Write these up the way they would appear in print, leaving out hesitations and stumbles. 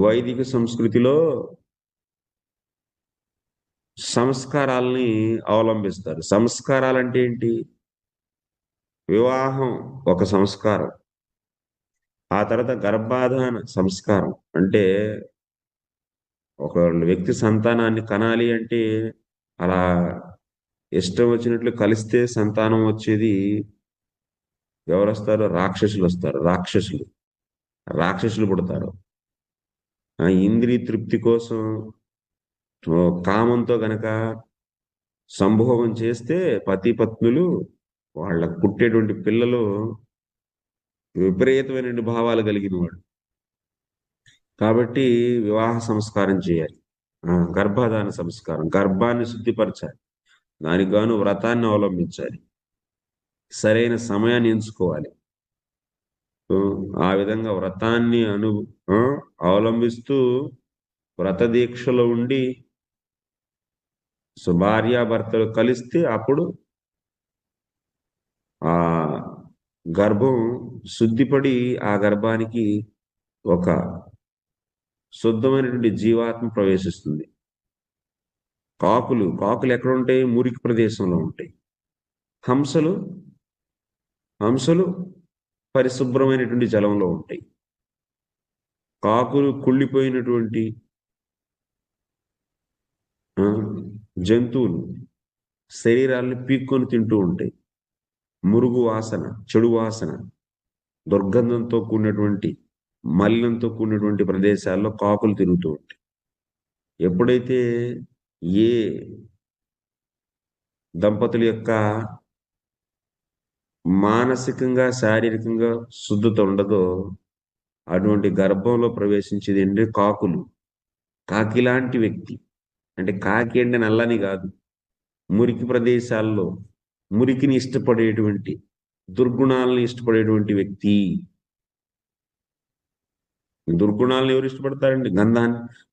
వైదిక సంస్కృతిలో సంస్కారాల్ని అవలంబిస్తారు. సంస్కారాలంటే ఏంటి? వివాహం ఒక సంస్కారం. ఆ తర్వాత గర్భాధాన సంస్కారం. అంటే ఒక వ్యక్తి సంతానాన్ని కనాలి అంటే అలా ఇష్టం వచ్చినట్లు కలిస్తే సంతానం వచ్చేది ఎవరొస్తారు? రాక్షసులొస్తారు. రాక్షసులు. రాక్షసులు పుడతారు. ఇంద్రియ తృప్తి కోసం కామంతో గనక సంభోగం చేస్తే పతిపత్నులు వాళ్ళకు పుట్టేటువంటి పిల్లలు విపరీతమైనటువంటి భావాలు కలిగిన వాళ్ళు. కాబట్టి వివాహ సంస్కారం చేయాలి. గర్భాధాన సంస్కారం. గర్భాన్ని శుద్ధిపరచాలి. దానికి గాను వ్రతాన్ని అవలంబించాలి. సరైన సమయాన్ని ఎంచుకోవాలి. ఆ విధంగా వ్రతాన్ని ఆ! అవలంబిస్తూ వ్రత దీక్షలో ఉండి భార్యాభర్తలు కలిస్తే అప్పుడు ఆ గర్భం శుద్ధిపడి ఆ గర్భానికి ఒక శుద్ధమైనటువంటి జీవాత్మ ప్రవేశిస్తుంది. కాకులు ఎక్కడుంటాయి? మురికి ప్రదేశంలో ఉంటాయి. హంసలు హంసలు పరిశుభ్రమైనటువంటి జలంలో ఉంటాయి. కాకులు కుళ్ళిపోయినటువంటి జంతువులు శరీరాల్ని పీక్కొని తింటూ ఉంటాయి. మురుగు వాసన, చెడు వాసన, దుర్గంధంతో కూడినటువంటి, మలినంతో కూడినటువంటి ప్రదేశాల్లో కాకులు తిరుగుతూ ఉంటాయి. ఎప్పుడైతే ఏ దంపతుల యొక్క మానసికంగా, శారీరకంగా శుద్ధత ఉండదో అటువంటి గర్భంలో ప్రవేశించేది ఏంటి? కాకులు. కాకిలాంటి వ్యక్తి. అంటే కాకి అంటే నల్లని గాదు. మురికి ప్రదేశాల్లో మురికిని ఇష్టపడేటువంటి, దుర్గుణాలను ఇష్టపడేటువంటి వ్యక్తి. దుర్గుణాలను ఎవరు ఇష్టపడతారండి?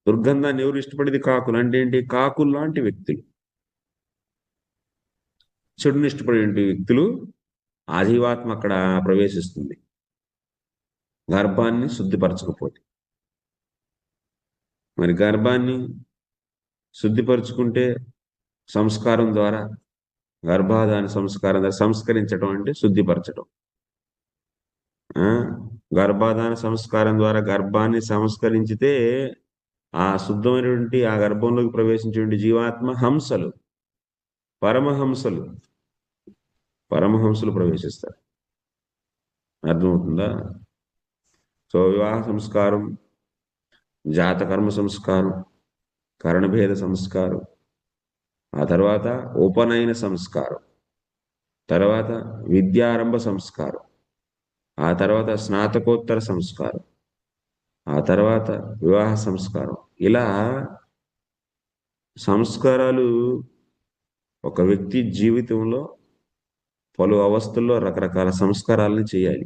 దుర్గంధాన్ని ఎవరు ఇష్టపడేది? కాకులు. అంటే ఏంటి? కాకుల్లాంటి వ్యక్తులు. చెడుని ఇష్టపడేటువంటి వ్యక్తులు ఆ జీవాత్మ అక్కడ ప్రవేశిస్తుంది. గర్భాన్ని శుద్ధిపరచకపోతే. మరి గర్భాన్ని శుద్ధిపరుచుకుంటే సంస్కారం ద్వారా గర్భాధాన సంస్కారం ద్వారా సంస్కరించడం అంటే శుద్ధిపరచడం. గర్భాధాన సంస్కారం ద్వారా గర్భాన్ని సంస్కరించితే ఆ శుద్ధమైనటువంటి ఆ గర్భంలోకి ప్రవేశించేటువంటి జీవాత్మ హంసలు, పరమహంసలు పరమహంసలు ప్రవేశిస్తారు. అర్థమవుతుందా? సో వివాహ సంస్కారం, జాతకర్మ సంస్కారం, కరణభేద సంస్కారం, ఆ తర్వాత ఉపనయన సంస్కారం, తర్వాత విద్యారంభ సంస్కారం, ఆ తర్వాత స్నాతకోత్తర సంస్కారం, ఆ తర్వాత వివాహ సంస్కారం. ఇలా సంస్కారాలు ఒక వ్యక్తి జీవితంలో పలు అవస్థల్లో రకరకాల సంస్కారాలను చేయాలి.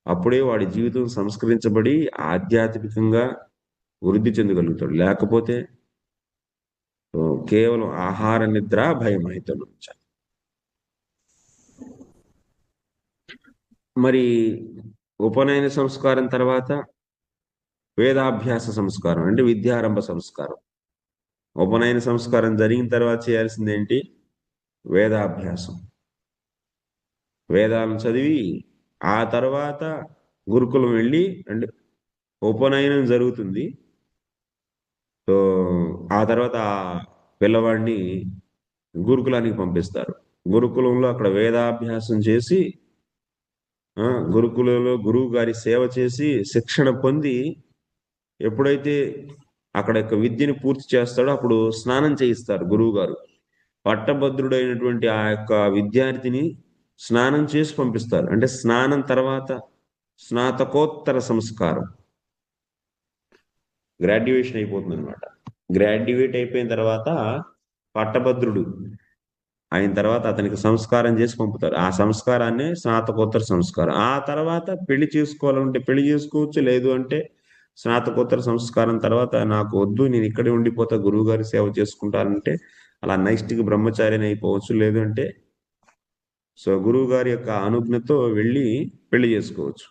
అప్పుడే వాడి జీవితం సంస్కరించబడి ఆధ్యాత్మికంగా వృద్ధి చెందగలుగుతాడు. లేకపోతే కేవలం ఆహార నిద్ర భయమైతను. మరి ఉపనయన సంస్కారం తర్వాత వేదాభ్యాస సంస్కారం అంటే విద్యారంభ సంస్కారం. ఉపనయన సంస్కారం జరిగిన తర్వాత చేయాల్సిందేంటి? వేదాభ్యాసం. వేదాలను చదివి ఆ తర్వాత గురుకులం వెళ్ళి అంటే ఉపనయనం జరుగుతుంది. సో ఆ తర్వాత ఆ పిల్లవాడిని గురుకులానికి పంపిస్తారు. గురుకులంలో అక్కడ వేదాభ్యాసం చేసి గురుకులంలో గురువు గారి సేవ చేసి శిక్షణ పొంది ఎప్పుడైతే అక్కడ యొక్క విద్యను పూర్తి చేస్తాడో అప్పుడు స్నానం చేయిస్తారు గురువు గారు. పట్టభద్రుడైనటువంటి ఆ యొక్క విద్యార్థిని స్నానం చేసి పంపిస్తారు. అంటే స్నానం తర్వాత స్నాతకోత్తర సంస్కారం. గ్రాడ్యుయేషన్ అయిపోతుంది అనమాట. గ్రాడ్యుయేట్ అయిపోయిన తర్వాత పట్టభద్రుడు అయిన తర్వాత అతనికి సంస్కారం చేసి పంపుతారు. ఆ సంస్కారాన్ని స్నాతకోత్తర సంస్కారం. ఆ తర్వాత పెళ్లి చేసుకోవాలంటే పెళ్లి చేసుకోవచ్చు. లేదు అంటే స్నాతకోత్తర సంస్కారం తర్వాత నాకు వద్దు, నేను ఇక్కడే ఉండిపోతా, గురువు గారి సేవ చేసుకుంటానంటే అలా నైష్టిక బ్రహ్మచారిని అయిపోవచ్చు. లేదు అంటే సో గురువు గారి యొక్క అనుజ్ఞతో వెళ్ళి పెళ్లి చేసుకోవచ్చు.